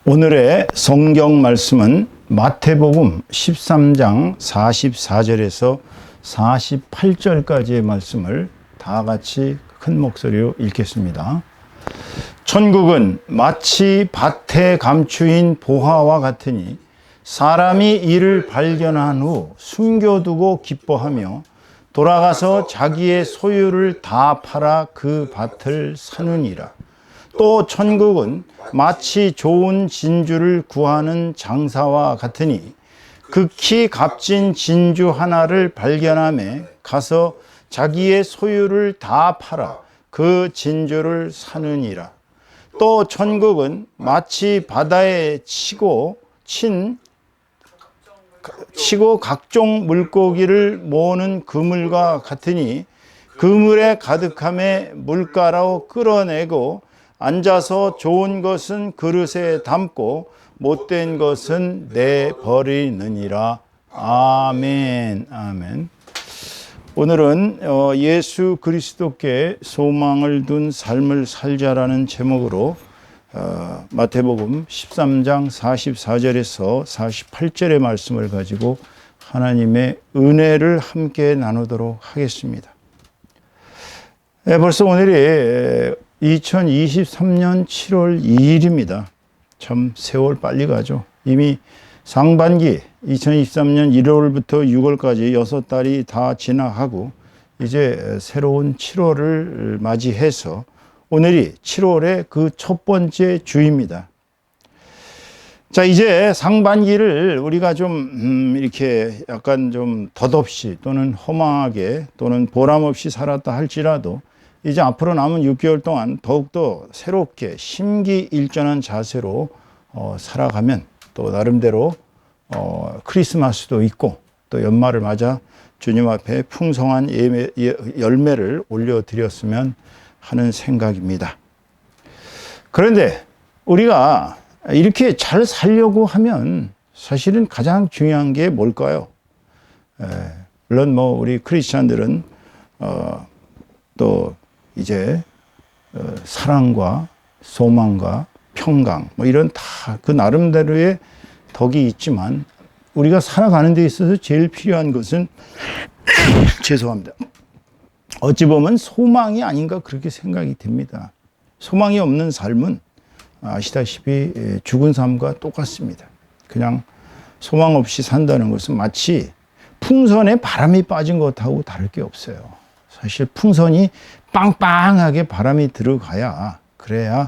오늘의 성경 말씀은 마태복음 13장 44절에서 48절까지의 말씀을 다 같이 큰 목소리로 읽겠습니다. 천국은 마치 밭에 감추인 보화와 같으니 사람이 이를 발견한 후 숨겨두고 기뻐하며 돌아가서 자기의 소유를 다 팔아 그 밭을 사느니라. 또 천국은 마치 좋은 진주를 구하는 장사와 같으니 극히 값진 진주 하나를 발견하며 가서 자기의 소유를 다 팔아 그 진주를 사느니라. 또 천국은 마치 바다에 치고 각종 물고기를 모으는 그물과 같으니 그물에 가득함에 물가로 끌어내고 앉아서 좋은 것은 그릇에 담고 못된 것은 내버리느니라. 아멘. 아멘. 오늘은 예수 그리스도께 소망을 둔 삶을 살자라는 제목으로 마태복음 13장 44절에서 48절의 말씀을 가지고 하나님의 은혜를 함께 나누도록 하겠습니다. 벌써 오늘이 2023년 7월 2일입니다. 참 세월 빨리 가죠. 이미 상반기 2023년 1월부터 6월까지 6달이 다 지나가고 이제 새로운 7월을 맞이해서 오늘이 7월의 그 첫 번째 주입니다. 자, 이제 상반기를 우리가 좀 이렇게 약간 좀 덧없이 또는 허망하게 또는 보람없이 살았다 할지라도 이제 앞으로 남은 6개월 동안 더욱더 새롭게 심기일전한 자세로 살아가면 또 나름대로 크리스마스도 있고 또 연말을 맞아 주님 앞에 풍성한 열매를 올려드렸으면 하는 생각입니다. 그런데 우리가 이렇게 잘 살려고 하면 사실은 가장 중요한 게 뭘까요? 물론 우리 크리스찬들은 또 이제 사랑과 소망과 평강 이런 다 그 나름대로의 덕이 있지만 우리가 살아가는 데 있어서 제일 필요한 것은 죄송합니다. 어찌 보면 소망이 아닌가 그렇게 생각이 됩니다. 소망이 없는 삶은 아시다시피 죽은 삶과 똑같습니다. 그냥 소망 없이 산다는 것은 마치 풍선에 바람이 빠진 것하고 다를 게 없어요. 사실 풍선이 빵빵하게 바람이 들어가야 그래야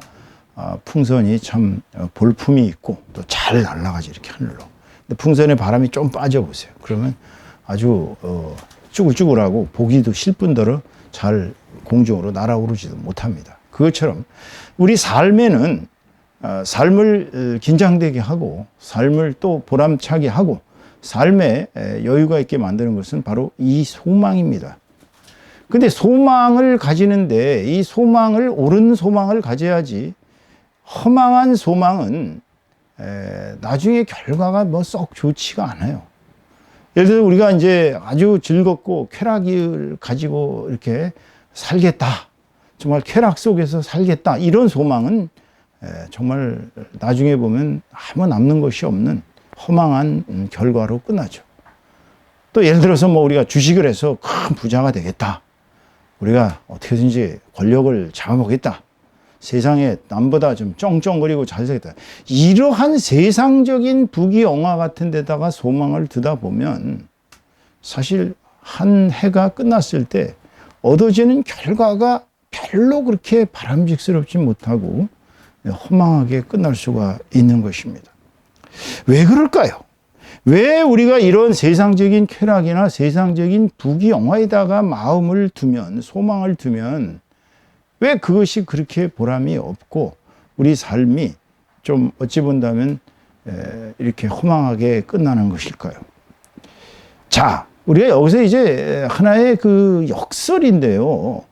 풍선이 참 볼품이 있고 또 잘 날아가지 이렇게 하늘로. 근데 풍선에 바람이 좀 빠져보세요. 그러면 아주 쭈글쭈글하고 보기도 싫을 뿐더러 잘 공중으로 날아오르지도 못합니다. 그것처럼 우리 삶에는 삶을 긴장되게 하고 삶을 또 보람차게 하고 삶에 여유가 있게 만드는 것은 바로 이 소망입니다. 근데 소망을 가지는데 이 소망을 옳은 소망을 가져야지 허망한 소망은 나중에 결과가 썩 좋지가 않아요. 예를 들어 우리가 이제 아주 즐겁고 쾌락을 가지고 이렇게 살겠다. 정말 쾌락 속에서 살겠다. 이런 소망은 정말 나중에 보면 아무 남는 것이 없는 허망한 결과로 끝나죠. 또 예를 들어서 우리가 주식을 해서 큰 부자가 되겠다. 우리가 어떻게든지 권력을 잡아보겠다. 세상에 남보다 좀 쩡쩡거리고 잘 살겠다. 이러한 세상적인 부귀영화 같은 데다가 소망을 두다 보면 사실 한 해가 끝났을 때 얻어지는 결과가 별로 그렇게 바람직스럽지 못하고 허망하게 끝날 수가 있는 것입니다. 왜 그럴까요? 왜 우리가 이런 세상적인 쾌락이나 세상적인 부귀영화에다가 마음을 두면, 소망을 두면 왜 그것이 그렇게 보람이 없고 우리 삶이 좀 어찌 본다면 이렇게 허망하게 끝나는 것일까요? 자, 우리가 여기서 이제 하나의 그 역설인데요.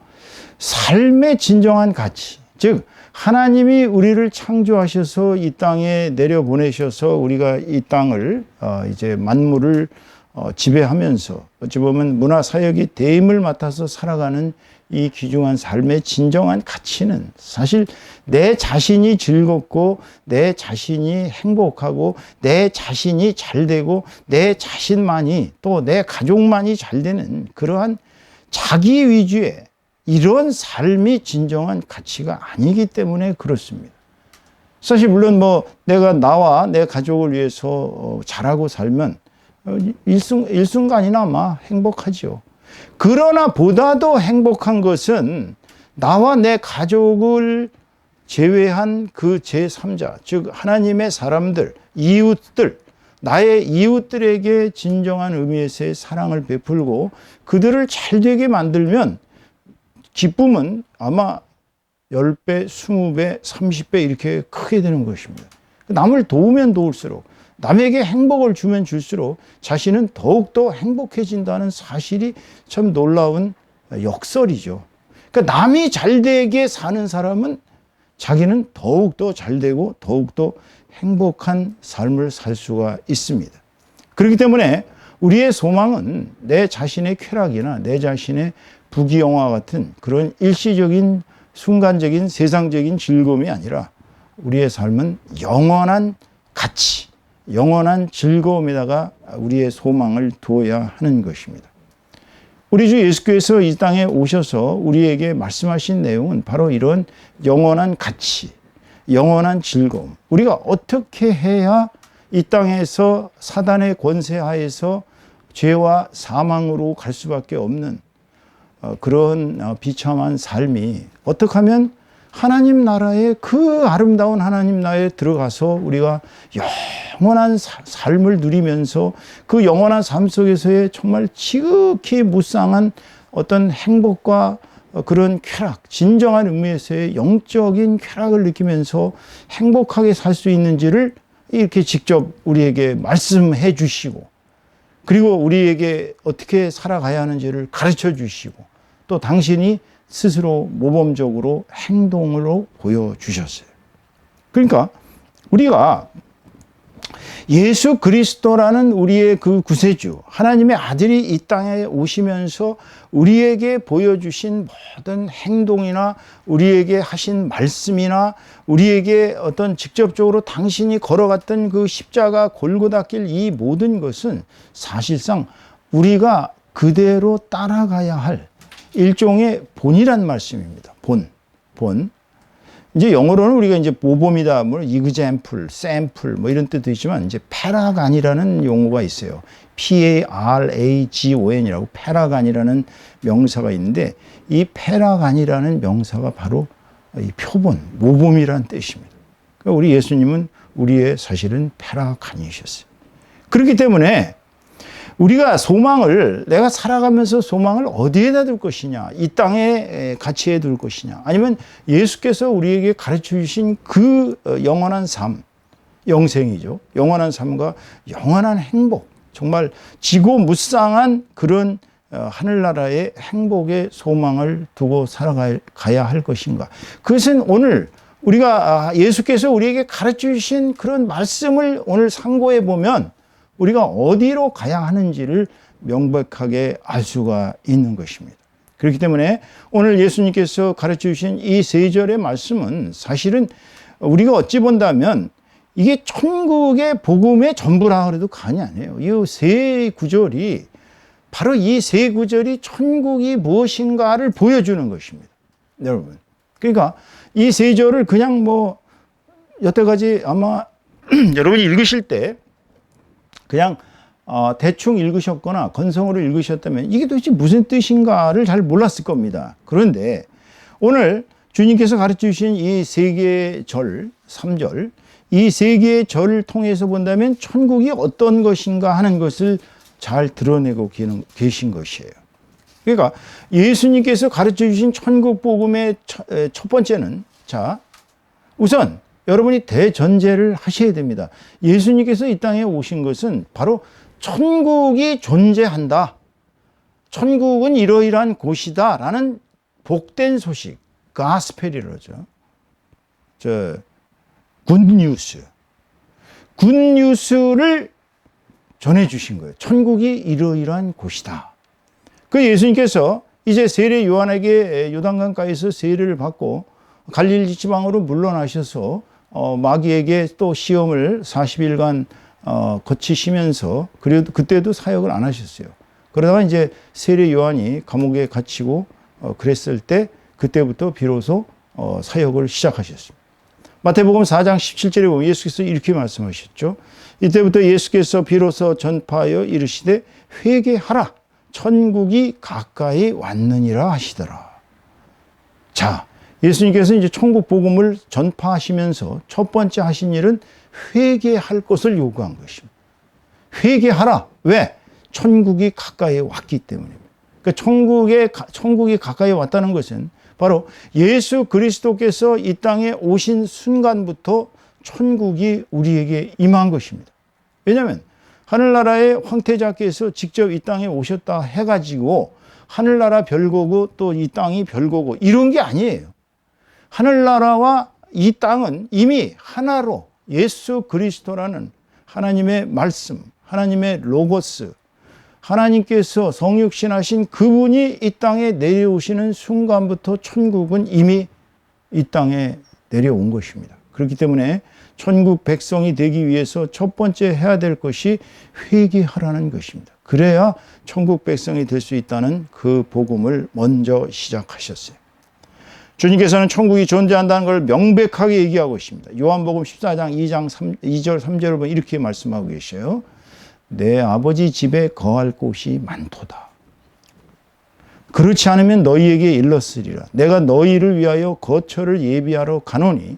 삶의 진정한 가치, 즉 하나님이 우리를 창조하셔서 이 땅에 내려보내셔서 우리가 이 땅을 이제 만물을 지배하면서 어찌 보면 문화사역이 대임을 맡아서 살아가는 이 귀중한 삶의 진정한 가치는 사실 내 자신이 즐겁고 내 자신이 행복하고 내 자신이 잘되고 내 자신만이 또 내 가족만이 잘되는 그러한 자기 위주의 이런 삶이 진정한 가치가 아니기 때문에 그렇습니다. 사실 물론 내가 나와 내 가족을 위해서 잘하고 살면 일순간이나마 행복하지요. 그러나 보다도 행복한 것은 나와 내 가족을 제외한 그 제3자, 즉 하나님의 사람들, 이웃들, 나의 이웃들에게 진정한 의미에서의 사랑을 베풀고 그들을 잘되게 만들면 기쁨은 아마 10배, 20배, 30배 이렇게 크게 되는 것입니다. 남을 도우면 도울수록, 남에게 행복을 주면 줄수록 자신은 더욱더 행복해진다는 사실이 참 놀라운 역설이죠. 그러니까 남이 잘되게 사는 사람은 자기는 더욱더 잘되고 더욱더 행복한 삶을 살 수가 있습니다. 그렇기 때문에 우리의 소망은 내 자신의 쾌락이나 내 자신의 부귀영화 같은 그런 일시적인 순간적인 세상적인 즐거움이 아니라 우리의 삶은 영원한 가치, 영원한 즐거움에다가 우리의 소망을 두어야 하는 것입니다. 우리 주 예수께서 이 땅에 오셔서 우리에게 말씀하신 내용은 바로 이런 영원한 가치, 영원한 즐거움. 우리가 어떻게 해야 이 땅에서 사단의 권세 하에서 죄와 사망으로 갈 수밖에 없는 그런 비참한 삶이 어떻게 하면 하나님 나라의 그 아름다운 하나님 나라에 들어가서 우리가 영원한 삶을 누리면서 그 영원한 삶 속에서의 정말 지극히 무쌍한 어떤 행복과 그런 쾌락, 진정한 의미에서의 영적인 쾌락을 느끼면서 행복하게 살 수 있는지를 이렇게 직접 우리에게 말씀해 주시고 그리고 우리에게 어떻게 살아가야 하는지를 가르쳐 주시고 또 당신이 스스로 모범적으로 행동으로 보여주셨어요. 그러니까 우리가 예수 그리스도라는 우리의 그 구세주, 하나님의 아들이 이 땅에 오시면서 우리에게 보여주신 모든 행동이나 우리에게 하신 말씀이나 우리에게 어떤 직접적으로 당신이 걸어갔던 그 십자가 골고다길 이 모든 것은 사실상 우리가 그대로 따라가야 할 일종의 본이란 말씀입니다. 본. 이제 영어로는 우리가 이제 모범이다, example, sample 이런 뜻도 있지만 이제 패라간이라는 용어가 있어요. PARAGON이라고 패라간이라는 명사가 있는데 이 패라간이라는 명사가 바로 이 표본, 모범이라는 뜻입니다. 그러니까 우리 예수님은 우리의 사실은 패라간이셨어요. 그렇기 때문에 우리가 소망을 내가 살아가면서 소망을 어디에다 둘 것이냐, 이 땅의 가치에 둘 것이냐, 아니면 예수께서 우리에게 가르쳐 주신 그 영원한 삶, 영생이죠. 영원한 삶과 영원한 행복, 정말 지고무쌍한 그런 하늘나라의 행복의 소망을 두고 살아가야 할 것인가. 그것은 오늘 우리가 예수께서 우리에게 가르쳐 주신 그런 말씀을 오늘 상고해 보면 우리가 어디로 가야 하는지를 명백하게 알 수가 있는 것입니다. 그렇기 때문에 오늘 예수님께서 가르쳐 주신 이 세 절의 말씀은 사실은 우리가 어찌 본다면 이게 천국의 복음의 전부라 그래도 과언이 아니에요. 이 세 구절이 바로 이 세 구절이 천국이 무엇인가를 보여주는 것입니다. 여러분. 그러니까 이 세 절을 그냥 여태까지 아마 여러분이 읽으실 때 그냥 대충 읽으셨거나 건성으로 읽으셨다면 이게 도대체 무슨 뜻인가를 잘 몰랐을 겁니다. 그런데 오늘 주님께서 가르쳐 주신 이 세 개의 절, 3절, 이 세 개의 절을 통해서 본다면 천국이 어떤 것인가 하는 것을 잘 드러내고 계신 것이에요. 그러니까 예수님께서 가르쳐 주신 천국 복음의 첫 번째는 우선 여러분이 대전제를 하셔야 됩니다. 예수님께서 이 땅에 오신 것은 바로 천국이 존재한다. 천국은 이러이러한 곳이다. 라는 복된 소식, 가스펠이라죠. 굿뉴스. 굿뉴스를 전해주신 거예요. 천국이 이러이러한 곳이다. 그 예수님께서 이제 세례 요한에게 요단강가에서 세례를 받고 갈릴리 지방으로 물러나셔서 마귀에게 또 시험을 40일간 거치시면서 그래도 그때도 사역을 안 하셨어요. 그러다가 이제 세례 요한이 감옥에 갇히고 그랬을 때 그때부터 비로소 사역을 시작하셨습니다. 마태복음 4장 17절에 보면 예수께서 이렇게 말씀하셨죠. 이때부터 예수께서 비로소 전파하여 이르시되 회개하라 천국이 가까이 왔느니라 하시더라. 자, 예수님께서 이제 천국 복음을 전파하시면서 첫 번째 하신 일은 회개할 것을 요구한 것입니다. 회개하라. 왜? 천국이 가까이 왔기 때문입니다. 그러니까 천국이 가까이 왔다는 것은 바로 예수 그리스도께서 이 땅에 오신 순간부터 천국이 우리에게 임한 것입니다. 왜냐하면 하늘나라의 황태자께서 직접 이 땅에 오셨다 해가지고 하늘나라 별거고 또 이 땅이 별거고 이런 게 아니에요. 하늘나라와 이 땅은 이미 하나로 예수 그리스도라는 하나님의 말씀, 하나님의 로고스, 하나님께서 성육신하신 그분이 이 땅에 내려오시는 순간부터 천국은 이미 이 땅에 내려온 것입니다. 그렇기 때문에 천국 백성이 되기 위해서 첫 번째 해야 될 것이 회개하라는 것입니다. 그래야 천국 백성이 될 수 있다는 그 복음을 먼저 시작하셨어요. 주님께서는 천국이 존재한다는 걸 명백하게 얘기하고 있습니다. 요한복음 14장 2절 3절을 보면 이렇게 말씀하고 계셔요. 내 아버지 집에 거할 곳이 많도다. 그렇지 않으면 너희에게 일렀으리라. 내가 너희를 위하여 거처를 예비하러 가노니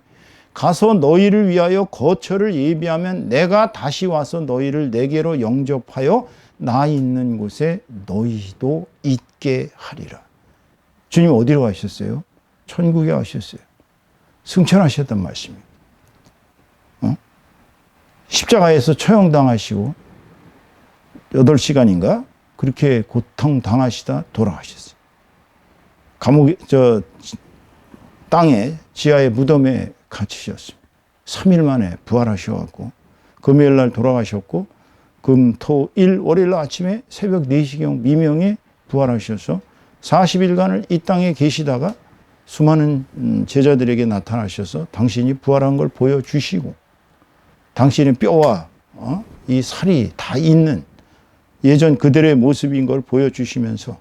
가서 너희를 위하여 거처를 예비하면 내가 다시 와서 너희를 내게로 영접하여 나 있는 곳에 너희도 있게 하리라. 주님 어디로 가셨어요? 천국에 가셨어요. 승천하셨단 말씀입니다. 십자가에서 처형당하시고 8시간인가 그렇게 고통당하시다 돌아가셨어요. 감옥에 땅에 지하의 무덤에 갇히셨습니다. 3일 만에 부활하셔갖고 금요일 날 돌아가셨고 금, 토, 일, 월요일 날 아침에 새벽 4시경 미명에 부활하셔서 40일간을 이 땅에 계시다가 수많은 제자들에게 나타나셔서 당신이 부활한 걸 보여주시고 당신의 뼈와 이 살이 다 있는 예전 그들의 모습인 걸 보여주시면서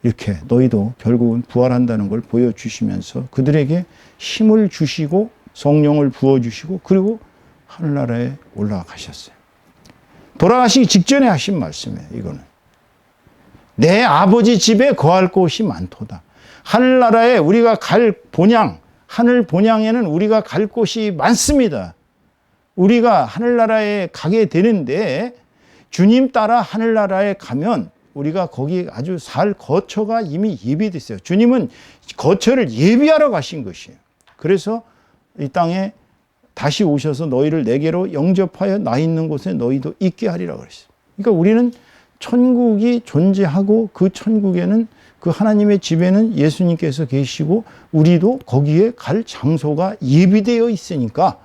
이렇게 너희도 결국은 부활한다는 걸 보여주시면서 그들에게 힘을 주시고 성령을 부어주시고 그리고 하늘나라에 올라가셨어요. 돌아가시기 직전에 하신 말씀이에요. 이거는 내 아버지 집에 거할 곳이 많도다. 하늘나라에 우리가 갈 본향, 하늘 본향에는 우리가 갈 곳이 많습니다. 우리가 하늘나라에 가게 되는데 주님 따라 하늘나라에 가면 우리가 거기 아주 살 거처가 이미 예비됐어요. 주님은 거처를 예비하러 가신 것이에요. 그래서 이 땅에 다시 오셔서 너희를 내게로 영접하여 나 있는 곳에 너희도 있게 하리라 그랬어요. 그러니까 우리는 천국이 존재하고 그 천국에는 그 하나님의 집에는 예수님께서 계시고 우리도 거기에 갈 장소가 예비되어 있으니까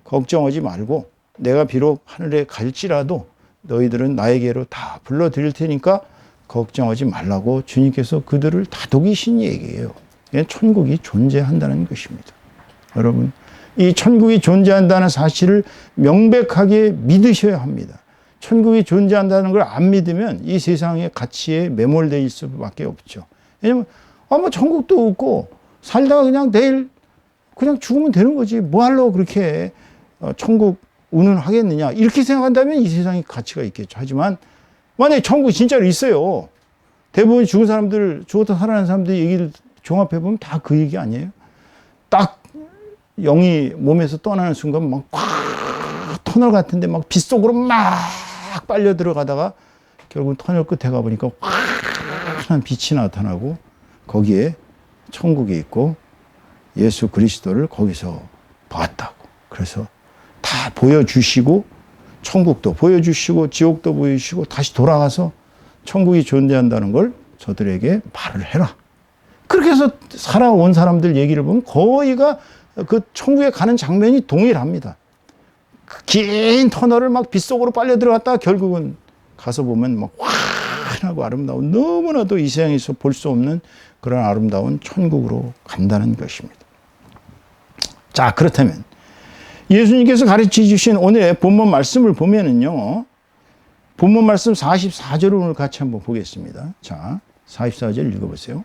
걱정하지 말고 내가 비록 하늘에 갈지라도 너희들은 나에게로 다 불러드릴 테니까 걱정하지 말라고 주님께서 그들을 다독이신 얘기예요. 천국이 존재한다는 것입니다. 여러분, 이 천국이 존재한다는 사실을 명백하게 믿으셔야 합니다. 천국이 존재한다는 걸 안 믿으면 이 세상의 가치에 매몰되어 있을 수밖에 없죠. 왜냐면 뭐 천국도 없고 살다가 그냥 내일 그냥 죽으면 되는 거지. 뭐 하려고 그렇게 천국 운운하겠느냐 이렇게 생각한다면 이 세상에 가치가 있겠죠. 하지만 만약에 천국이 진짜로 있어요. 대부분 죽은 사람들, 죽었다 살아난 사람들 얘기를 종합해보면 다 그 얘기 아니에요? 딱 영이 몸에서 떠나는 순간 막 터널 같은데 막 빗속으로 막 빨려 들어가다가 결국 터널 끝에 가보니까 환한 빛이 나타나고 거기에 천국이 있고 예수 그리스도를 거기서 봤다고. 그래서 다 보여주시고 천국도 보여주시고 지옥도 보여주시고 다시 돌아가서 천국이 존재한다는 걸 저들에게 말을 해라. 그렇게 해서 살아온 사람들 얘기를 보면 거의가 그 천국에 가는 장면이 동일합니다. 긴 터널을 막 빗속으로 빨려 들어갔다가 결국은 가서 보면 막 환하고 아름다운, 너무나도 이 세상에서 볼 수 없는 그런 아름다운 천국으로 간다는 것입니다. 자, 그렇다면 예수님께서 가르쳐 주신 오늘의 본문 말씀을 보면은요, 본문 말씀 44절을 오늘 같이 한번 보겠습니다. 자, 44절 읽어보세요.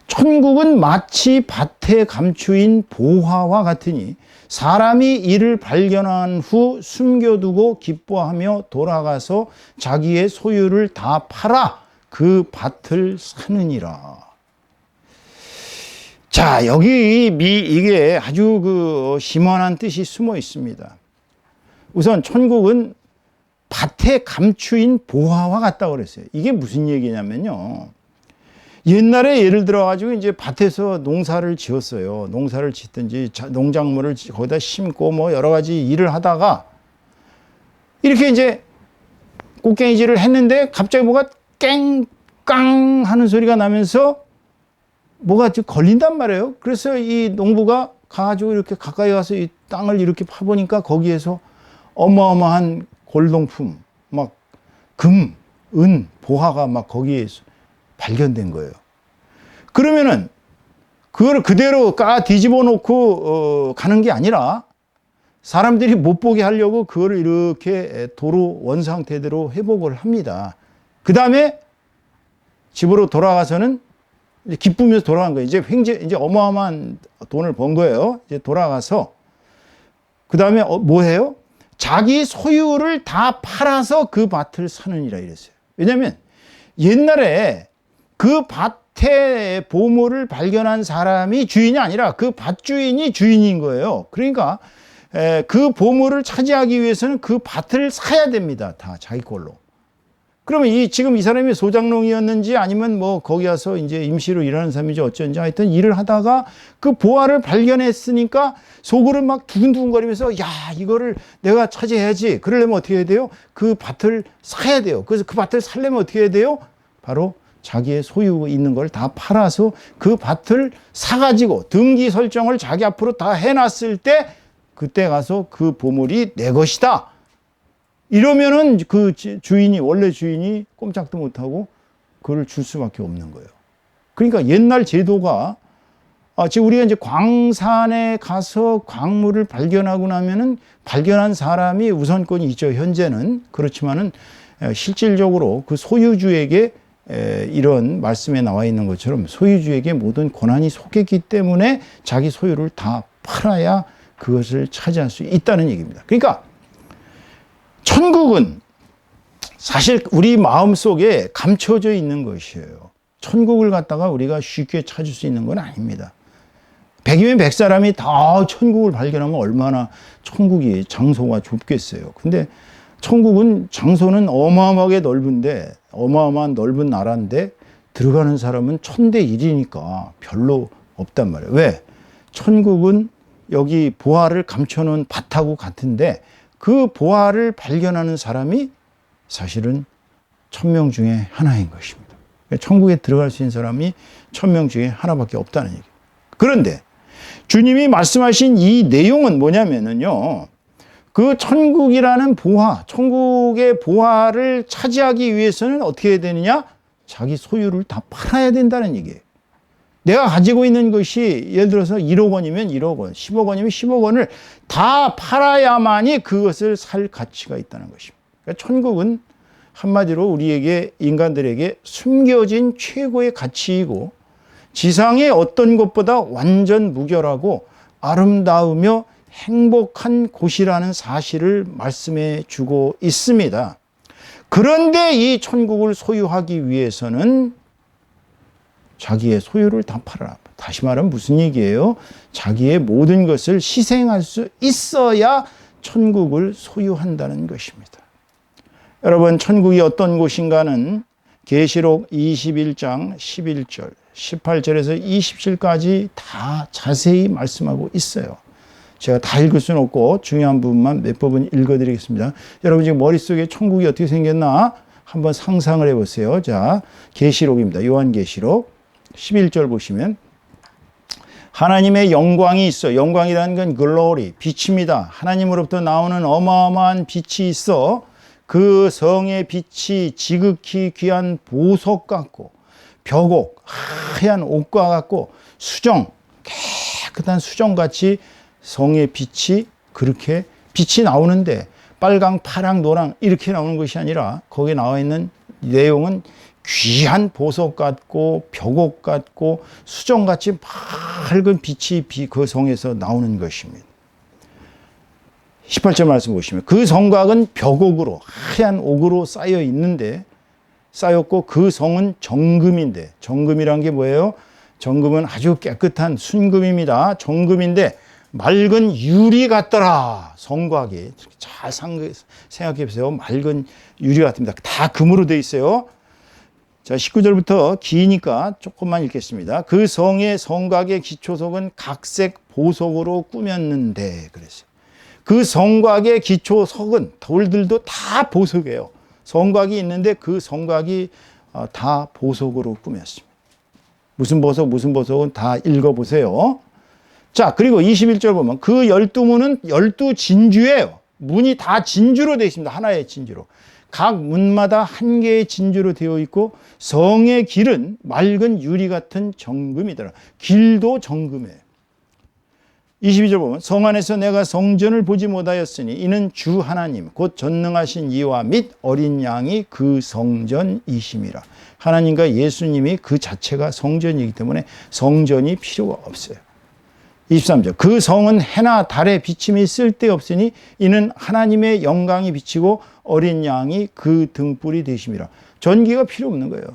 천국은 마치 밭에 감추인 보화와 같으니 사람이 이를 발견한 후 숨겨두고 기뻐하며 돌아가서 자기의 소유를 다 팔아 그 밭을 사느니라. 자, 여기 이게 아주 그 심원한 뜻이 숨어 있습니다. 우선 천국은 밭에 감추인 보화와 같다고 그랬어요. 이게 무슨 얘기냐면요, 옛날에 예를 들어 가지고 이제 밭에서 농사를 지었어요. 농사를 짓든지 농작물을 거기다 심고 뭐 여러 가지 일을 하다가 이렇게 이제 꽃갱이질을 했는데 갑자기 뭐가 깽깡 하는 소리가 나면서 뭐가 걸린단 말이에요. 그래서 이 농부가 가가지고 이렇게 가까이 가서 이 땅을 이렇게 파보니까 거기에서 어마어마한 골동품, 막 금, 은, 보화가 막 거기에 발견된 거예요. 그러면은 그걸 그대로 뒤집어 놓고 가는 게 아니라 사람들이 못 보게 하려고 그거를 이렇게 도로 원상태대로 회복을 합니다. 그 다음에 집으로 돌아가서는 이제 기쁘면서 돌아간 거예요. 이제 어마어마한 돈을 번 거예요. 이제 돌아가서 그 다음에 뭐 해요? 자기 소유를 다 팔아서 그 밭을 사느니라 이랬어요. 왜냐하면 옛날에 그 밭에 보물을 발견한 사람이 주인이 아니라 그 밭주인이 주인인 거예요. 그러니까 그 보물을 차지하기 위해서는 그 밭을 사야 됩니다. 다 자기 걸로. 그러면 지금 이 사람이 소장농이었는지 아니면 뭐 거기 가서 이제 임시로 일하는 사람인지 어쩐지 하여튼 일을 하다가 그 보화를 발견했으니까 속으로 막 두근두근거리면서 야, 이거를 내가 차지해야지. 그러려면 어떻게 해야 돼요? 그 밭을 사야 돼요. 그래서 그 밭을 살려면 어떻게 해야 돼요? 바로 자기의 소유 있는 걸 다 팔아서 그 밭을 사가지고 등기 설정을 자기 앞으로 다 해놨을 때 그때 가서 그 보물이 내 것이다. 이러면은 그 주인이, 원래 주인이 꼼짝도 못하고 그걸 줄 수밖에 없는 거예요. 그러니까 옛날 제도가 지금 우리가 이제 광산에 가서 광물을 발견하고 나면은 발견한 사람이 우선권이 있죠. 현재는. 그렇지만은 실질적으로 그 소유주에게 이런 말씀에 나와 있는 것처럼 소유주에게 모든 권한이 속했기 때문에 자기 소유를 다 팔아야 그것을 차지할 수 있다는 얘기입니다. 그러니까 천국은 사실 우리 마음속에 감춰져 있는 것이에요. 천국을 갖다가 우리가 쉽게 찾을 수 있는 건 아닙니다. 100이면 100사람이 다 천국을 발견하면 얼마나 천국이 장소가 좁겠어요. 근데 천국은 장소는 어마어마하게 넓은데, 어마어마한 넓은 나라인데 들어가는 사람은 1000대1이니까 별로 없단 말이에요. 왜? 천국은 여기 보화를 감춰놓은 밭하고 같은데 그 보화를 발견하는 사람이 사실은 1000명 중에 하나인 것입니다. 천국에 들어갈 수 있는 사람이 1000명 중에 하나밖에 없다는 얘기예요. 그런데 주님이 말씀하신 이 내용은 뭐냐면요, 그 천국이라는 보화, 천국의 보화를 차지하기 위해서는 어떻게 해야 되느냐? 자기 소유를 다 팔아야 된다는 얘기예요. 내가 가지고 있는 것이 예를 들어서 1억 원이면 1억 원, 10억 원이면 10억 원을 다 팔아야만이 그것을 살 가치가 있다는 것입니다. 그러니까 천국은 한마디로 우리에게, 인간들에게 숨겨진 최고의 가치이고 지상의 어떤 것보다 완전 무결하고 아름다우며 행복한 곳이라는 사실을 말씀해 주고 있습니다. 그런데 이 천국을 소유하기 위해서는 자기의 소유를 다 팔아라. 다시 말하면 무슨 얘기예요? 자기의 모든 것을 희생할 수 있어야 천국을 소유한다는 것입니다. 여러분, 천국이 어떤 곳인가는 계시록 21장 11절, 18절에서 27까지 다 자세히 말씀하고 있어요. 제가 다 읽을 수는 없고 중요한 부분만 몇 부분 읽어드리겠습니다. 여러분 지금 머릿속에 천국이 어떻게 생겼나 한번 상상을 해보세요. 자, 계시록입니다. 요한계시록 11절 보시면 하나님의 영광이 있어. 영광이라는 건 글로리, 빛입니다. 하나님으로부터 나오는 어마어마한 빛이 있어. 그 성의 빛이 지극히 귀한 보석 같고 벽옥, 하얀 옥과 같고 수정, 깨끗한 수정같이 성의 빛이 그렇게 빛이 나오는데 빨강, 파랑, 노랑 이렇게 나오는 것이 아니라 거기에 나와 있는 내용은 귀한 보석 같고 벽옥 같고 수정같이 밝은 빛이 그 성에서 나오는 것입니다. 18절 말씀 보시면 그 성곽은 벽옥으로 하얀 옥으로 쌓여 있는데 쌓였고 그 성은 정금인데 정금이란 게 뭐예요? 정금은 아주 깨끗한 순금입니다. 정금인데 맑은 유리 같더라. 성곽이 잘 생각해 보세요. 맑은 유리 같습니다. 다 금으로 되어 있어요. 자, 19절부터 기니까 조금만 읽겠습니다. 그 성의 성곽의 기초석은 각색 보석으로 꾸몄는데 그랬어요. 그 성곽의 기초석은 돌들도 다 보석이에요. 성곽이 있는데 그 성곽이 다 보석으로 꾸몄습니다. 무슨 보석, 무슨 보석은 다 읽어보세요. 자, 그리고 21절 보면 그 12문은 12진주예요. 문이 다 진주로 되어 있습니다. 하나의 진주로. 각 문마다 한 개의 진주로 되어 있고 성의 길은 맑은 유리 같은 정금이더라. 길도 정금이에요. 22절 보면 성 안에서 내가 성전을 보지 못하였으니 이는 주 하나님 곧 전능하신 이와 및 어린 양이 그 성전이심이라. 하나님과 예수님이 그 자체가 성전이기 때문에 성전이 필요가 없어요. 23절 그 성은 해나 달의 비침이 쓸데없으니 이는 하나님의 영광이 비치고 어린 양이 그 등불이 되심이라. 전기가 필요 없는 거예요.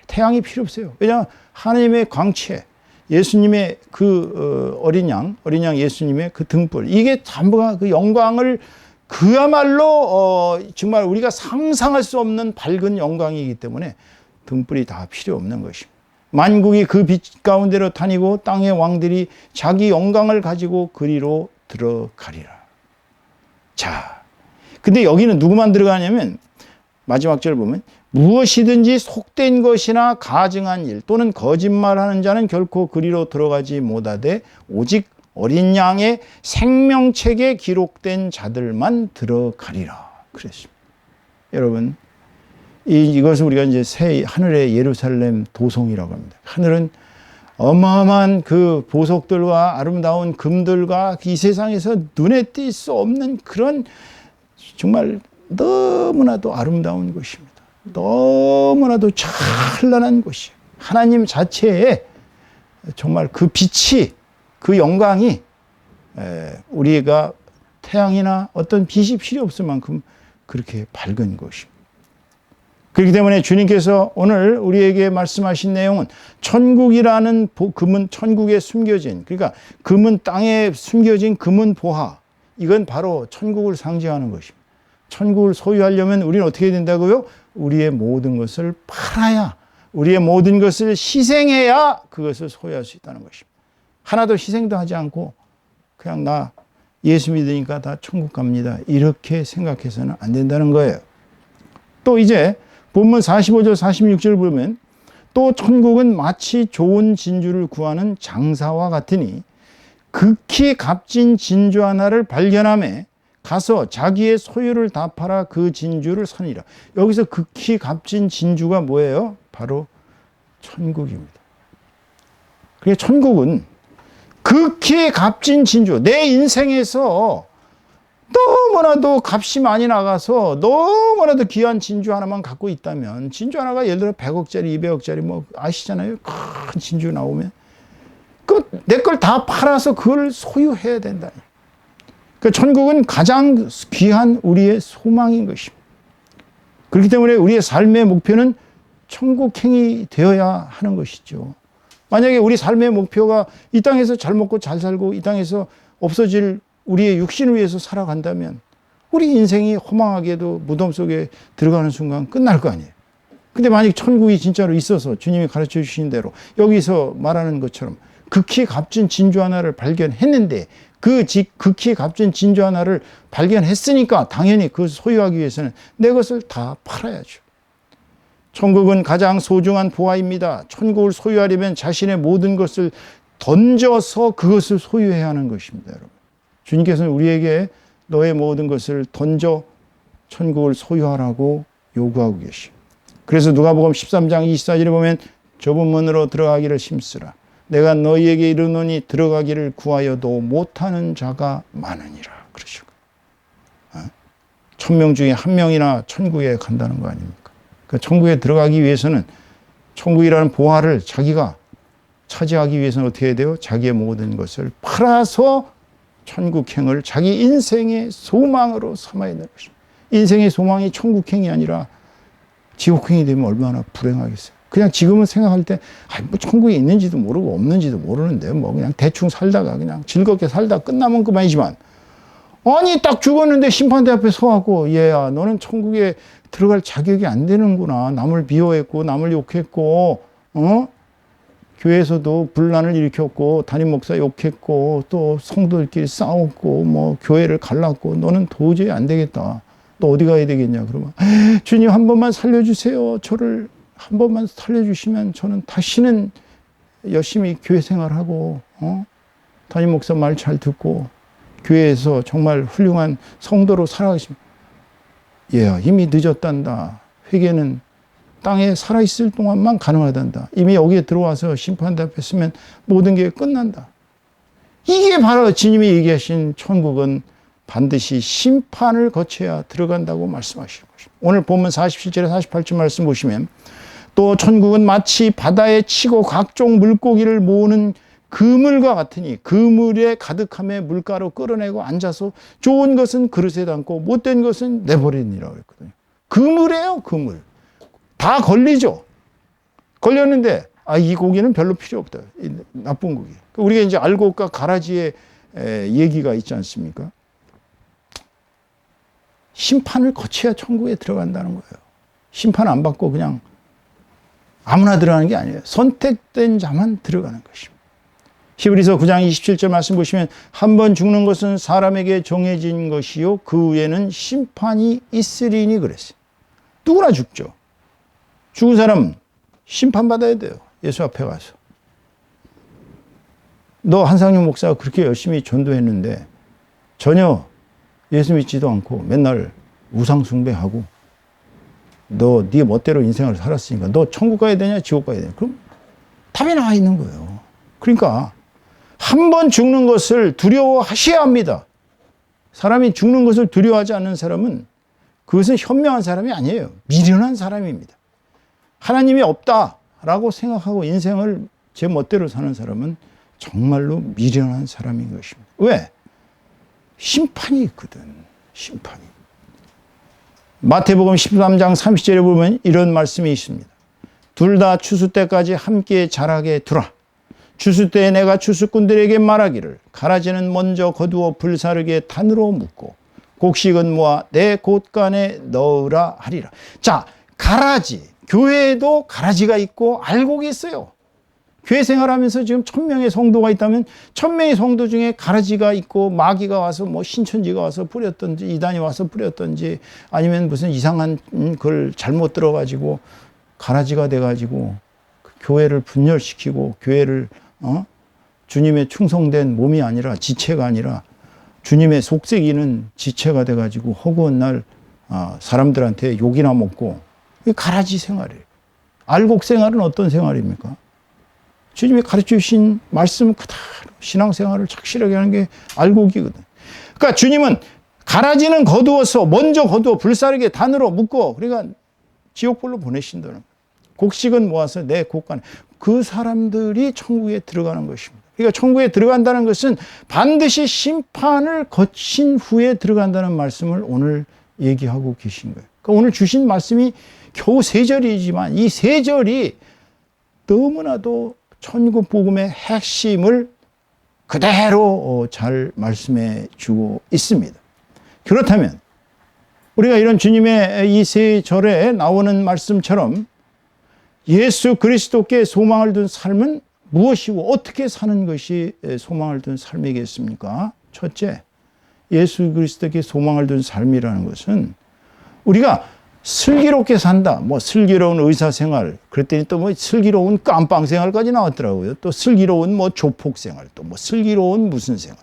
태양이 필요 없어요. 왜냐하면 하나님의 광채, 예수님의 그 어린 양 예수님의 그 등불, 이게 전부가 그 영광을 그야말로 정말 우리가 상상할 수 없는 밝은 영광이기 때문에 등불이 다 필요 없는 것입니다. 만국이 그 빛 가운데로 다니고 땅의 왕들이 자기 영광을 가지고 그리로 들어가리라. 자, 근데 여기는 누구만 들어가냐면 마지막 절 보면 무엇이든지 속된 것이나 가증한 일 또는 거짓말하는 자는 결코 그리로 들어가지 못하되 오직 어린 양의 생명책에 기록된 자들만 들어가리라. 그랬습니다. 여러분, 이것을 우리가 이제 새 하늘의 예루살렘 도성이라고 합니다. 하늘은 어마어마한 그 보석들과 아름다운 금들과 이 세상에서 눈에 띌 수 없는 그런 정말 너무나도 아름다운 곳입니다. 너무나도 찬란한 곳이에요. 하나님 자체에 정말 그 빛이, 그 영광이 우리가 태양이나 어떤 빛이 필요 없을 만큼 그렇게 밝은 곳입니다. 그렇기 때문에 주님께서 오늘 우리에게 말씀하신 내용은 천국이라는 금은 천국에 숨겨진, 그러니까 금은 땅에 숨겨진 금은 보화, 이건 바로 천국을 상징하는 것입니다. 천국을 소유하려면 우리는 어떻게 해야 된다고요? 우리의 모든 것을 팔아야, 우리의 모든 것을 희생해야 그것을 소유할 수 있다는 것입니다. 하나도 희생도 하지 않고 그냥 나 예수 믿으니까 다 천국 갑니다, 이렇게 생각해서는 안 된다는 거예요. 또 이제 본문 45절 46절 보면 또 천국은 마치 좋은 진주를 구하는 장사와 같으니 극히 값진 진주 하나를 발견하매 가서 자기의 소유를 다 팔아 그 진주를 사니라. 여기서 극히 값진 진주가 뭐예요? 바로 천국입니다. 그게 천국은 극히 값진 진주, 내 인생에서 너무나도 값이 많이 나가서 너무나도 귀한 진주 하나만 갖고 있다면, 진주 하나가 예를 들어 100억짜리 200억짜리 뭐 아시잖아요. 큰 진주 나오면 내 걸 다 팔아서 그걸 소유해야 된다. 그 천국은 가장 귀한 우리의 소망인 것입니다. 그렇기 때문에 우리의 삶의 목표는 천국행이 되어야 하는 것이죠. 만약에 우리 삶의 목표가 이 땅에서 잘 먹고 잘 살고 이 땅에서 없어질 우리의 육신을 위해서 살아간다면 우리 인생이 허망하게도 무덤 속에 들어가는 순간 끝날 거 아니에요. 근데 만약 천국이 진짜로 있어서 주님이 가르쳐 주신 대로 여기서 말하는 것처럼 극히 값진 진주 하나를 발견했는데 그 극히 값진 진주 하나를 발견했으니까 당연히 그것을 소유하기 위해서는 내 것을 다 팔아야죠. 천국은 가장 소중한 보화입니다. 천국을 소유하려면 자신의 모든 것을 던져서 그것을 소유해야 하는 것입니다, 여러분. 주님께서는 우리에게 너의 모든 것을 던져 천국을 소유하라고 요구하고 계시오. 그래서 누가복음 13장 24절에 보면 좁은 문으로 들어가기를 힘쓰라. 내가 너희에게 이르노니 들어가기를 구하여도 못하는 자가 많으니라. 그러시고 1000명 중에 1명이나 천국에 간다는 거 아닙니까? 그 천국에 들어가기 위해서는 천국이라는 보화를 자기가 차지하기 위해서는 어떻게 해야 돼요? 자기의 모든 것을 팔아서 천국행을 자기 인생의 소망으로 삼아야 되는 것입니다. 인생의 소망이 천국행이 아니라 지옥행이 되면 얼마나 불행하겠어요. 그냥 지금은 생각할 때, 뭐 천국에 있는지도 모르고 없는지도 모르는데, 뭐 그냥 대충 살다가 그냥 즐겁게 살다 끝나면 그만이지만, 아니, 딱 죽었는데 심판대 앞에 서하고, 얘야, 너는 천국에 들어갈 자격이 안 되는구나. 남을 비호했고, 남을 욕했고, 교회에서도 분란을 일으켰고, 담임 목사 욕했고, 또 성도들끼리 싸웠고, 뭐 교회를 갈랐고, 너는 도저히 안 되겠다. 너 어디 가야 되겠냐? 그러면, 주님 한 번만 살려주세요. 저를 한 번만 살려주시면 저는 다시는 열심히 교회 생활하고, 담임 목사 말 잘 듣고, 교회에서 정말 훌륭한 성도로 살아가시면, 예, 이미 늦었단다. 회개는 땅에 살아있을 동안만 가능하단다. 이미 여기에 들어와서 심판대 앞에 서면 모든 게 끝난다. 이게 바로 주님이 얘기하신 천국은 반드시 심판을 거쳐야 들어간다고 말씀하시는 것입니다. 오늘 본문 47절에 48절 말씀 보시면 또 천국은 마치 바다에 치고 각종 물고기를 모으는 그물과 같으니 그물에 가득함에 물가로 끌어내고 앉아서 좋은 것은 그릇에 담고 못된 것은 내버리니라고 했거든요. 그물이에요, 그물. 다 걸리죠. 걸렸는데 이 고기는 별로 필요 없다. 나쁜 고기. 우리가 이제 알곡과 가라지의 얘기가 있지 않습니까? 심판을 거쳐야 천국에 들어간다는 거예요. 심판 안 받고 그냥 아무나 들어가는 게 아니에요. 선택된 자만 들어가는 것입니다. 히브리서 9장 27절 말씀 보시면 한 번 죽는 것은 사람에게 정해진 것이요 그 후에는 심판이 있으리니 그랬어요. 누구나 죽죠. 죽은 사람은 심판받아야 돼요. 예수 앞에 가서. 너 한상용 목사가 그렇게 열심히 전도했는데 전혀 예수 믿지도 않고 맨날 우상 숭배하고 너 네 멋대로 인생을 살았으니까 너 천국 가야 되냐 지옥 가야 되냐. 그럼 답이 나와 있는 거예요. 그러니까 한 번 죽는 것을 두려워하셔야 합니다. 사람이 죽는 것을 두려워하지 않는 사람은 그것은 현명한 사람이 아니에요. 미련한 사람입니다. 하나님이 없다라고 생각하고 인생을 제 멋대로 사는 사람은 정말로 미련한 사람인 것입니다. 왜? 심판이 있거든. 심판이. 마태복음 13장 30절에 보면 이런 말씀이 있습니다. 둘 다 추수 때까지 함께 자라게 두라. 추수 때에 내가 추수꾼들에게 말하기를 가라지는 먼저 거두어 불사르게 단으로 묶고 곡식은 모아 내 곳간에 넣으라 하리라. 자, 가라지. 교회에도 가라지가 있고 알곡이 있어요. 교회 생활하면서 지금 1000명의 성도가 있다면 1000명의 성도 중에 가라지가 있고 마귀가 와서 뭐 신천지가 와서 뿌렸던지 이단이 와서 뿌렸던지 아니면 무슨 이상한 걸 잘못 들어가지고 가라지가 돼가지고 교회를 분열시키고 교회를 주님의 충성된 몸이 아니라 지체가 아니라 주님의 속삭이는 지체가 돼가지고 허구한 날 사람들한테 욕이나 먹고 이게 가라지 생활이에요. 알곡 생활은 어떤 생활입니까? 주님이 가르쳐 주신 말씀 그대로 신앙생활을 착실하게 하는 게 알곡이거든. 그러니까 주님은 가라지는 거두어서 먼저 거두어 불사르게 단으로 묶어 그러니까 지옥불로 보내신다는 거예요. 곡식은 모아서 내 곳간에 그 사람들이 천국에 들어가는 것입니다. 그러니까 천국에 들어간다는 것은 반드시 심판을 거친 후에 들어간다는 말씀을 오늘 얘기하고 계신 거예요. 그러니까 오늘 주신 말씀이 겨우 3절이지만 이 3절이 너무나도 천국 복음의 핵심을 그대로 잘 말씀해 주고 있습니다. 그렇다면 우리가 이런 주님의 이 3절에 나오는 말씀처럼 예수 그리스도께 소망을 둔 삶은 무엇이고 어떻게 사는 것이 소망을 둔 삶이겠습니까? 첫째, 예수 그리스도께 소망을 둔 삶이라는 것은 우리가 슬기롭게 산다. 뭐 슬기로운 의사생활. 그랬더니 또 뭐 슬기로운 깜빵 생활까지 나왔더라고요. 또 슬기로운 뭐 조폭 생활. 또 뭐 슬기로운 무슨 생활.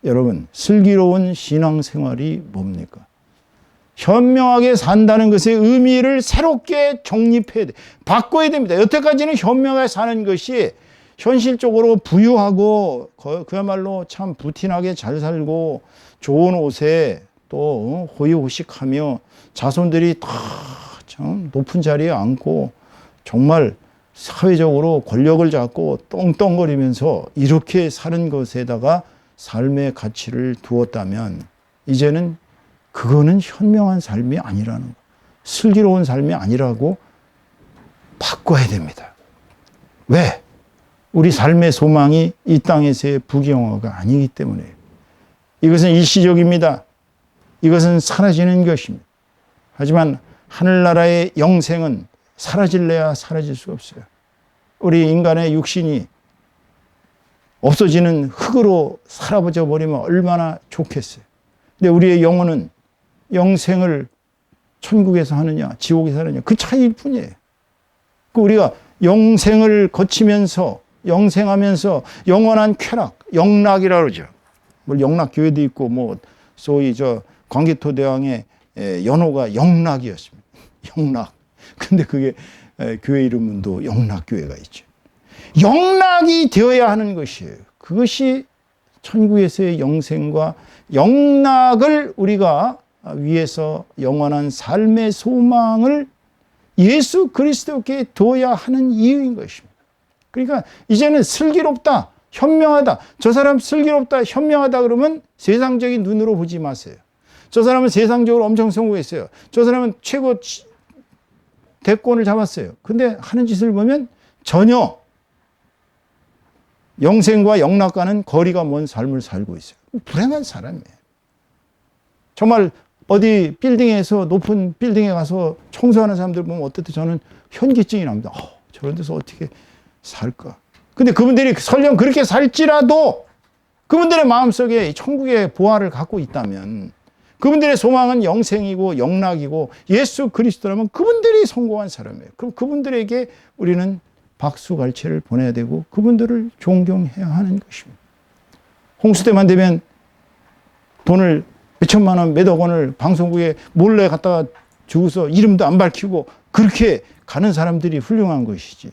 여러분, 슬기로운 신앙생활이 뭡니까? 현명하게 산다는 것의 의미를 새롭게 정립해야 돼. 바꿔야 됩니다. 여태까지는 현명하게 사는 것이 현실적으로 부유하고 그야말로 참 부티나게 잘 살고 좋은 옷에 또 호의호식하며 자손들이 다 참 높은 자리에 앉고 정말 사회적으로 권력을 잡고 떵떵거리면서 이렇게 사는 것에다가 삶의 가치를 두었다면 이제는 그거는 현명한 삶이 아니라는 거, 슬기로운 삶이 아니라고 바꿔야 됩니다. 왜? 우리 삶의 소망이 이 땅에서의 부귀영화가 아니기 때문에. 이것은 일시적입니다. 이것은 사라지는 것입니다. 하지만 하늘나라의 영생은 사라질래야 사라질 수 없어요. 우리 인간의 육신이 없어지는 흙으로 사라져 버리면 얼마나 좋겠어요. 근데 우리의 영혼은 영생을 천국에서 하느냐 지옥에서 하느냐 그 차이일 뿐이에요. 우리가 영생을 거치면서 영생하면서 영원한 쾌락, 영락이라고 그러죠. 뭐 영락교회도 있고 뭐 소위 광개토대왕의 연호가 영락이었습니다. 영락. 근데 그게 교회 이름은 또 영락교회가 있죠. 영락이 되어야 하는 것이에요. 그것이 천국에서의 영생과 영락을 우리가 위해서 영원한 삶의 소망을 예수 그리스도께 둬야 하는 이유인 것입니다. 그러니까 이제는 슬기롭다, 현명하다. 저 사람 슬기롭다, 현명하다 그러면 세상적인 눈으로 보지 마세요. 저 사람은 세상적으로 엄청 성공했어요. 저 사람은 최고 대권을 잡았어요. 근데 하는 짓을 보면 전혀 영생과 영락과는 거리가 먼 삶을 살고 있어요. 불행한 사람이에요. 정말 어디 빌딩에서 높은 빌딩에 가서 청소하는 사람들 보면 어떨 때 저는 현기증이 납니다. 저런 데서 어떻게 살까? 근데 그분들이 설령 그렇게 살지라도 그분들의 마음속에 천국의 보화를 갖고 있다면 그분들의 소망은 영생이고 영락이고 예수 그리스도라면 그분들이 성공한 사람이에요. 그럼 그분들에게 우리는 박수갈채를 보내야 되고 그분들을 존경해야 하는 것입니다. 홍수 때만 되면 돈을 몇천만 원, 몇억 원을 방송국에 몰래 갖다가 주고서 이름도 안 밝히고 그렇게 가는 사람들이 훌륭한 것이지.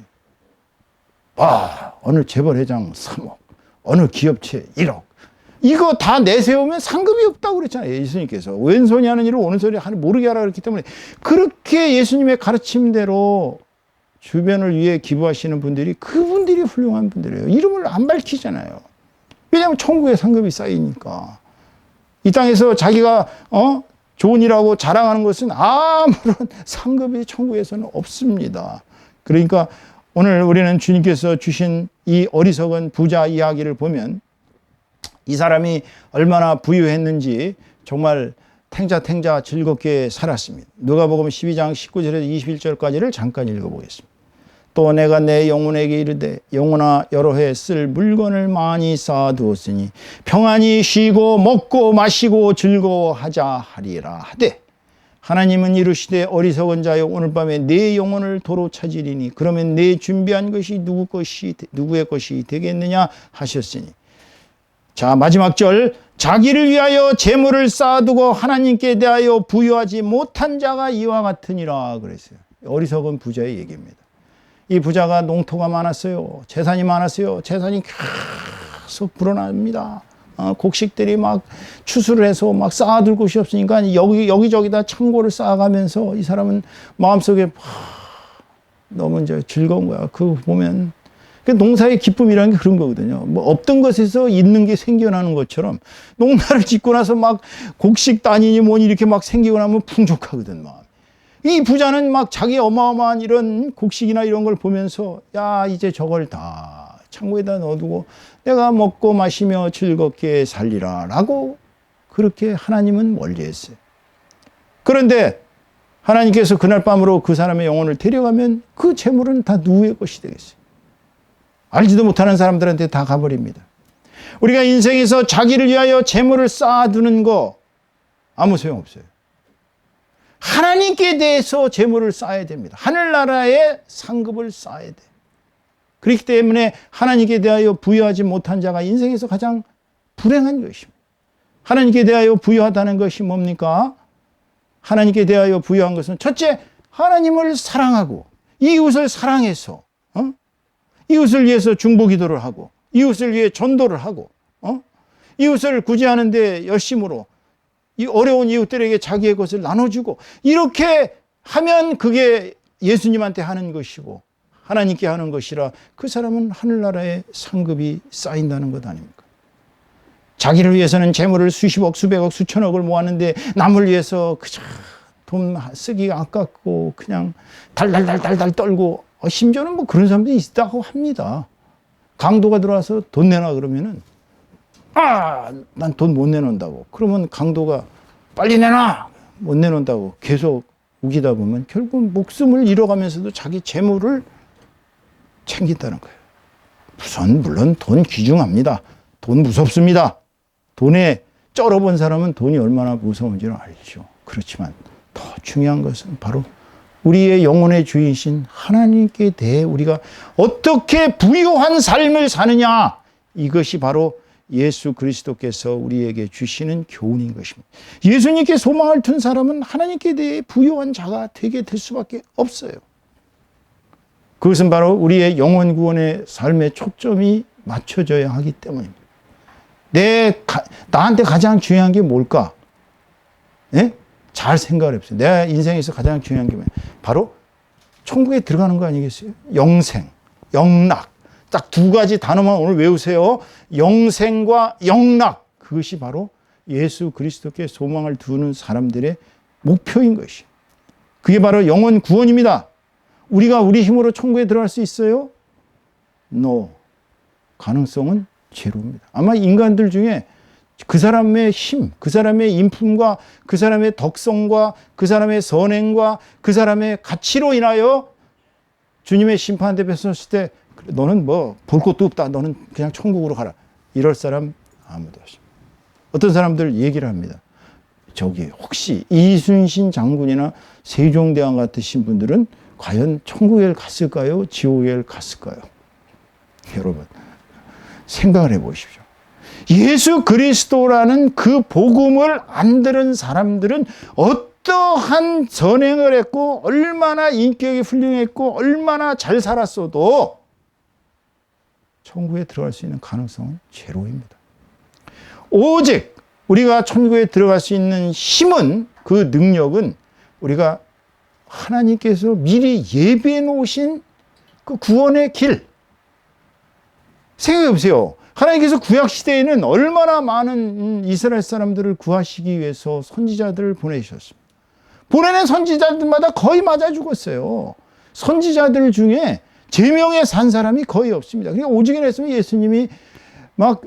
어느 재벌회장 3억, 어느 기업체 1억. 이거 다 내세우면 상급이 없다고 그랬잖아요. 예수님께서. 왼손이 하는 일을 오른손이 모르게 하라 그랬기 때문에 그렇게 예수님의 가르침대로 주변을 위해 기부하시는 분들이 그분들이 훌륭한 분들이에요. 이름을 안 밝히잖아요. 왜냐하면 천국에 상급이 쌓이니까. 이 땅에서 자기가 좋은 일하고 자랑하는 것은 아무런 상급이 천국에서는 없습니다. 그러니까 오늘 우리는 주님께서 주신 이 어리석은 부자 이야기를 보면 이 사람이 얼마나 부유했는지 정말 탱자탱자 즐겁게 살았습니다. 누가복음 12장 19절에서 21절까지를 잠깐 읽어보겠습니다. 또 내가 내 영혼에게 이르되 영혼아 여러 해 쓸 물건을 많이 쌓아두었으니 평안히 쉬고 먹고 마시고 즐거워하자 하리라 하되 하나님은 이르시되 어리석은 자여 오늘 밤에 내 영혼을 도로 찾으리니 그러면 내 준비한 것이 누구의 것이 되겠느냐 하셨으니. 자, 마지막 절. 자기를 위하여 재물을 쌓아두고 하나님께 대하여 부유하지 못한 자가 이와 같으니라 그랬어요. 어리석은 부자의 얘기입니다. 이 부자가 농토가 많았어요. 재산이 많았어요. 재산이 계속 불어납니다. 곡식들이 막 추수를 해서 막 쌓아둘 곳이 없으니까 여기저기다 창고를 쌓아가면서 이 사람은 마음속에 너무 이제 즐거운 거야. 그거 보면. 농사의 기쁨이라는 게 그런 거거든요. 뭐 없던 것에서 있는 게 생겨나는 것처럼 농사를 짓고 나서 막 곡식 단위니 뭐니 이렇게 막 생기고 나면 풍족하거든, 마음. 이 부자는 막 자기 어마어마한 이런 곡식이나 이런 걸 보면서 야, 이제 저걸 다 창고에다 넣어두고 내가 먹고 마시며 즐겁게 살리라 라고 그렇게 하나님은 멀리했어요. 그런데 하나님께서 그날 밤으로 그 사람의 영혼을 데려가면 그 재물은 다 누구의 것이 되겠어요? 알지도 못하는 사람들한테 다 가버립니다. 우리가 인생에서 자기를 위하여 재물을 쌓아두는 거 아무 소용없어요. 하나님께 대해서 재물을 쌓아야 됩니다. 하늘나라에 상급을 쌓아야 돼. 그렇기 때문에 하나님께 대하여 부여하지 못한 자가 인생에서 가장 불행한 것입니다. 하나님께 대하여 부여하다는 것이 뭡니까? 하나님께 대하여 부여한 것은 첫째, 하나님을 사랑하고 이웃을 사랑해서 이웃을 위해서 중보기도를 하고 이웃을 위해 전도를 하고 이웃을 구제하는 데 열심으로 이 어려운 이웃들에게 자기의 것을 나눠주고 이렇게 하면 그게 예수님한테 하는 것이고 하나님께 하는 것이라 그 사람은 하늘나라에 상급이 쌓인다는 것 아닙니까? 자기를 위해서는 재물을 수십억, 수백억, 수천억을 모았는데 남을 위해서 그저 돈 쓰기가 아깝고 그냥 달달달달달 떨고 심지어는 뭐 그런 사람들이 있다고 합니다. 강도가 들어와서 돈 내놔 그러면은 난 돈 못 내놓는다고. 그러면 강도가 빨리 내놔! 못 내놓는다고 계속 우기다 보면 결국 목숨을 잃어가면서도 자기 재물을 챙긴다는 거예요. 물론 돈 귀중합니다. 돈 무섭습니다. 돈에 쩔어본 사람은 돈이 얼마나 무서운지를 알죠. 그렇지만 더 중요한 것은 바로 우리의 영혼의 주인이신 하나님께 대해 우리가 어떻게 부유한 삶을 사느냐, 이것이 바로 예수 그리스도께서 우리에게 주시는 교훈인 것입니다. 예수님께 소망을 둔 사람은 하나님께 대해 부유한 자가 되게 될 수밖에 없어요. 그것은 바로 우리의 영혼 구원의 삶의 초점이 맞춰져야 하기 때문입니다. 나한테 가장 중요한 게 뭘까? 예? 잘 생각을 해보세요. 내 인생에서 가장 중요한 게 뭐예요? 바로 천국에 들어가는 거 아니겠어요? 영생, 영락. 딱 두 가지 단어만 오늘 외우세요. 영생과 영락. 그것이 바로 예수 그리스도께 소망을 두는 사람들의 목표인 것이에요. 그게 바로 영혼 구원입니다. 우리가 우리 힘으로 천국에 들어갈 수 있어요? No. 가능성은 제로입니다. 아마 인간들 중에 그 사람의 힘, 그 사람의 인품과 그 사람의 덕성과 그 사람의 선행과 그 사람의 가치로 인하여 주님의 심판 앞에 섰을 때 너는 뭐 볼 것도 없다. 너는 그냥 천국으로 가라. 이럴 사람 아무도 없습니다. 어떤 사람들 얘기를 합니다. 저기 혹시 이순신 장군이나 세종대왕 같으신 분들은 과연 천국에 갔을까요? 지옥에 갔을까요? 여러분 생각을 해보십시오. 예수 그리스도라는 그 복음을 안 들은 사람들은 어떠한 선행을 했고 얼마나 인격이 훌륭했고 얼마나 잘 살았어도 천국에 들어갈 수 있는 가능성은 제로입니다. 오직 우리가 천국에 들어갈 수 있는 힘은, 그 능력은 우리가 하나님께서 미리 예비해 놓으신 그 구원의 길. 생각해 보세요. 하나님께서 구약시대에는 얼마나 많은 이스라엘 사람들을 구하시기 위해서 선지자들을 보내주셨습니다. 보내는 선지자들마다 거의 맞아 죽었어요. 선지자들 중에 제명에 산 사람이 거의 없습니다. 그러니까 오직이나 했으면 예수님이 막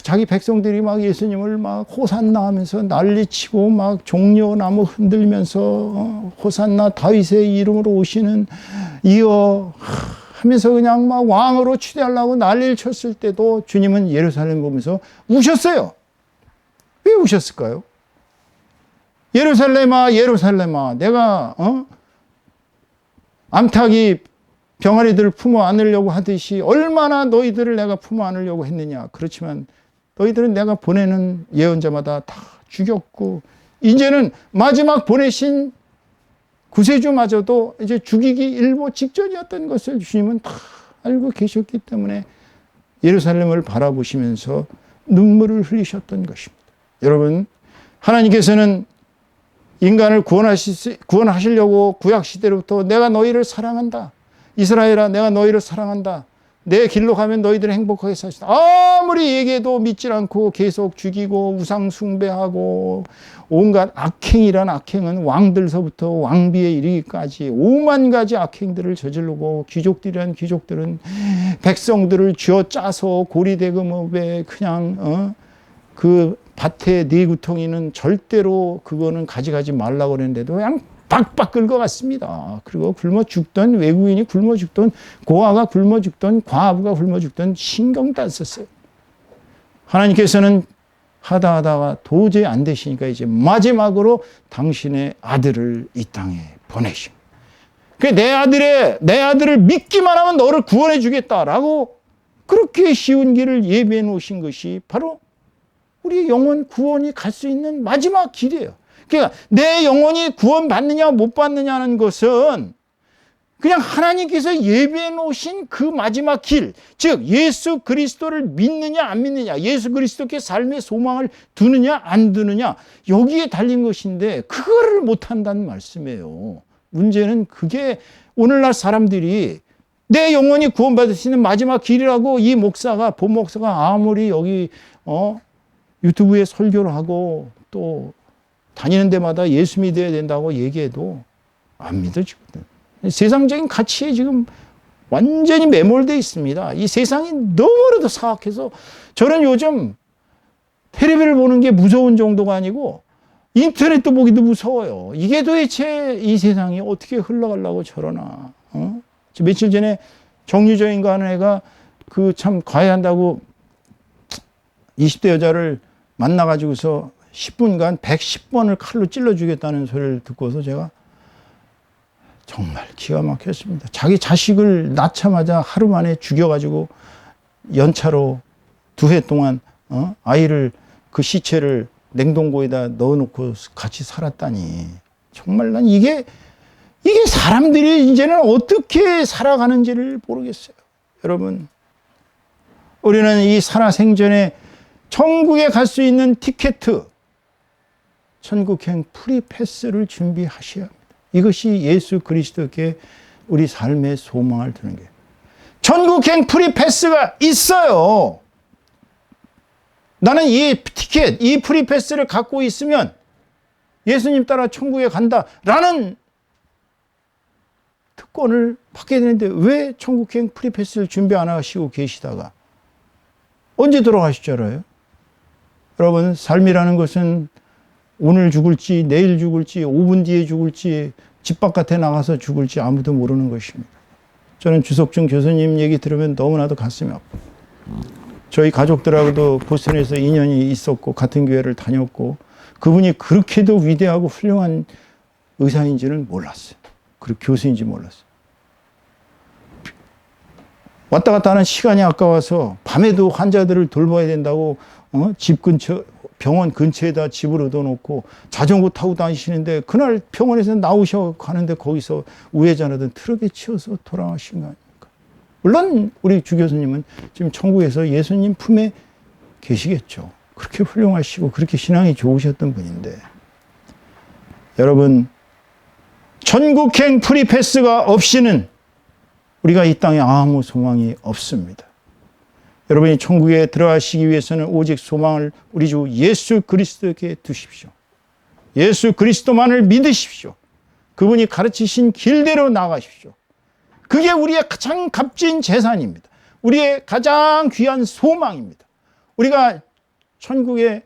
자기 백성들이 막 예수님을 막 호산나 하면서 난리치고 막 종려나무 흔들면서 호산나 다윗의 이름으로 오시는 이어 하면서 그냥 막 왕으로 취대하려고 난리를 쳤을 때도 주님은 예루살렘 보면서 우셨어요. 왜 우셨을까요? 예루살렘아 예루살렘아 내가 암탉이 병아리들을 품어 안으려고 하듯이 얼마나 너희들을 내가 품어 안으려고 했느냐. 그렇지만 너희들은 내가 보내는 예언자마다 다 죽였고 이제는 마지막 보내신 구세주마저도 이제 죽이기 일보 직전이었던 것을 주님은 다 알고 계셨기 때문에 예루살렘을 바라보시면서 눈물을 흘리셨던 것입니다. 여러분, 하나님께서는 인간을 구원하시려고 구약시대로부터 내가 너희를 사랑한다. 이스라엘아 내가 너희를 사랑한다. 내 길로 가면 너희들은 행복하게 사시다. 아무리 얘기해도 믿질 않고 계속 죽이고 우상 숭배하고 온갖 악행이란 악행은 왕들서부터 왕비에 이르기까지 5만 가지 악행들을 저지르고 귀족들이란 귀족들은 백성들을 쥐어짜서 고리대금업에 그냥 그 밭에 네 구덩이는 절대로 그거는 가져가지 말라고 그랬는데도 그냥 박박 긁어갔습니다. 그리고 굶어 죽던 외국인이 굶어 죽던 고아가 굶어 죽던 과부가 굶어 죽던 신경도 안 썼어요. 하나님께서는 하다가 도저히 안 되시니까 이제 마지막으로 당신의 아들을 이 땅에 보내신. 내 아들을 믿기만 하면 너를 구원해 주겠다라고 그렇게 쉬운 길을 예비해 놓으신 것이 바로 우리 영혼 구원이 갈 수 있는 마지막 길이에요. 그러니까 내 영혼이 구원받느냐 못 받느냐는 것은 그냥 하나님께서 예비해 놓으신 그 마지막 길, 즉 예수 그리스도를 믿느냐 안 믿느냐, 예수 그리스도께 삶의 소망을 두느냐 안 두느냐, 여기에 달린 것인데 그거를 못한다는 말씀이에요. 문제는 그게 오늘날 사람들이 내 영혼이 구원받을 수 있는 마지막 길이라고 이 목사가, 본 목사가 아무리 여기 유튜브에 설교를 하고 또 다니는 데마다 예수 믿어야 된다고 얘기해도 안 믿어지거든. 세상적인 가치에 지금 완전히 매몰되어 있습니다. 이 세상이 너무나도 사악해서 저는 요즘 텔레비를 보는 게 무서운 정도가 아니고 인터넷도 보기도 무서워요. 이게 도대체 이 세상이 어떻게 흘러가려고 저러나. 며칠 전에 정유정인가 하는 애가 그 참 과외한다고 20대 여자를 만나가지고서 10분간 110번을 칼로 찔러주겠다는 소리를 듣고서 제가 정말 기가 막혔습니다. 자기 자식을 낳자마자 하루 만에 죽여가지고 연차로 2해 동안 아이를 그 시체를 냉동고에다 넣어놓고 같이 살았다니. 정말 난 이게 사람들이 이제는 어떻게 살아가는지를 모르겠어요. 여러분, 우리는 이 살아생전에 천국에 갈 수 있는 티켓, 천국행 프리패스를 준비하셔야 합니다. 이것이 예수 그리스도께 우리 삶의 소망을 두는 게. 천국행 프리패스가 있어요. 나는 이 티켓, 이 프리패스를 갖고 있으면 예수님 따라 천국에 간다라는 특권을 받게 되는데 왜 천국행 프리패스를 준비 안 하시고 계시다가 언제 돌아가실 줄 알아요? 여러분, 삶이라는 것은 오늘 죽을지 내일 죽을지 5분 뒤에 죽을지 집 바깥에 나가서 죽을지 아무도 모르는 것입니다. 저는 주석중 교수님 얘기 들으면 너무나도 가슴이 아파요. 저희 가족들하고도 보스턴에서 인연이 있었고 같은 교회를 다녔고 그분이 그렇게도 위대하고 훌륭한 의사인지는 몰랐어요. 그리고 교수인지 몰랐어요. 왔다 갔다 하는 시간이 아까워서 밤에도 환자들을 돌봐야 된다고 집 근처 병원 근처에다 집을 얻어놓고 자전거 타고 다니시는데 그날 병원에서 나오셔 가는데 거기서 우회전하던 트럭에 치여서 돌아가신 거 아닙니까? 물론 우리 주 교수님은 지금 천국에서 예수님 품에 계시겠죠. 그렇게 훌륭하시고 그렇게 신앙이 좋으셨던 분인데 여러분, 천국행 프리패스가 없이는 우리가 이 땅에 아무 소망이 없습니다. 여러분이 천국에 들어가시기 위해서는 오직 소망을 우리 주 예수 그리스도에게 두십시오. 예수 그리스도만을 믿으십시오. 그분이 가르치신 길대로 나가십시오. 그게 우리의 가장 값진 재산입니다. 우리의 가장 귀한 소망입니다. 우리가 천국에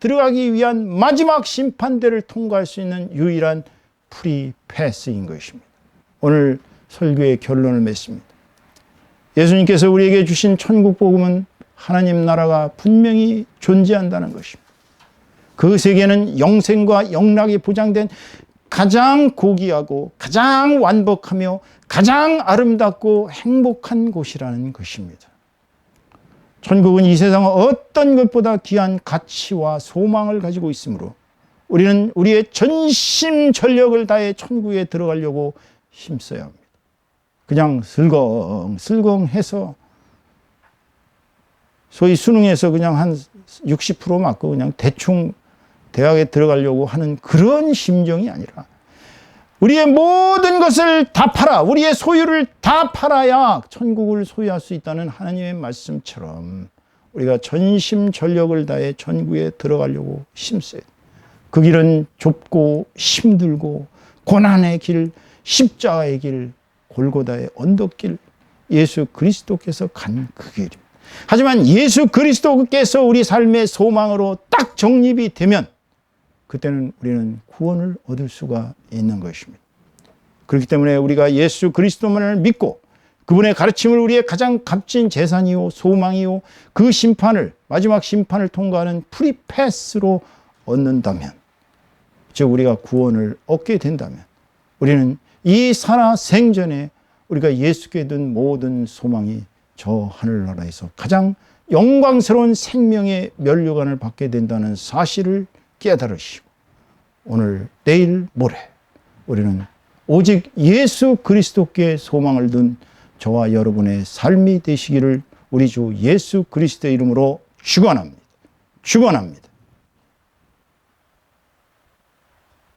들어가기 위한 마지막 심판대를 통과할 수 있는 유일한 프리패스인 것입니다. 오늘 설교의 결론을 맺습니다. 예수님께서 우리에게 주신 천국 복음은 하나님 나라가 분명히 존재한다는 것입니다. 그 세계는 영생과 영락이 보장된 가장 고귀하고 가장 완벽하며 가장 아름답고 행복한 곳이라는 것입니다. 천국은 이 세상 어떤 것보다 귀한 가치와 소망을 가지고 있으므로 우리는 우리의 전심전력을 다해 천국에 들어가려고 힘써야 합니다. 그냥 슬렁슬렁해서 소위 수능에서 그냥 한 60% 맞고 그냥 대충 대학에 들어가려고 하는 그런 심정이 아니라 우리의 모든 것을 다 팔아, 우리의 소유를 다 팔아야 천국을 소유할 수 있다는 하나님의 말씀처럼 우리가 전심전력을 다해 천국에 들어가려고 힘써야 돼요. 그 길은 좁고 힘들고 고난의 길, 십자가의 길, 골고다의 언덕길, 예수 그리스도께서 간 그 길입니다. 하지만 예수 그리스도께서 우리 삶의 소망으로 딱 정립이 되면 그때는 우리는 구원을 얻을 수가 있는 것입니다. 그렇기 때문에 우리가 예수 그리스도만을 믿고 그분의 가르침을 우리의 가장 값진 재산이요 소망이요 그 심판을 마지막 심판을 통과하는 프리패스로 얻는다면, 즉 우리가 구원을 얻게 된다면 우리는 이 살아 생전에 우리가 예수께 둔 모든 소망이 저 하늘나라에서 가장 영광스러운 생명의 면류관을 받게 된다는 사실을 깨달으시고 오늘 내일 모레 우리는 오직 예수 그리스도께 소망을 둔 저와 여러분의 삶이 되시기를 우리 주 예수 그리스도의 이름으로 축원합니다. 축원합니다.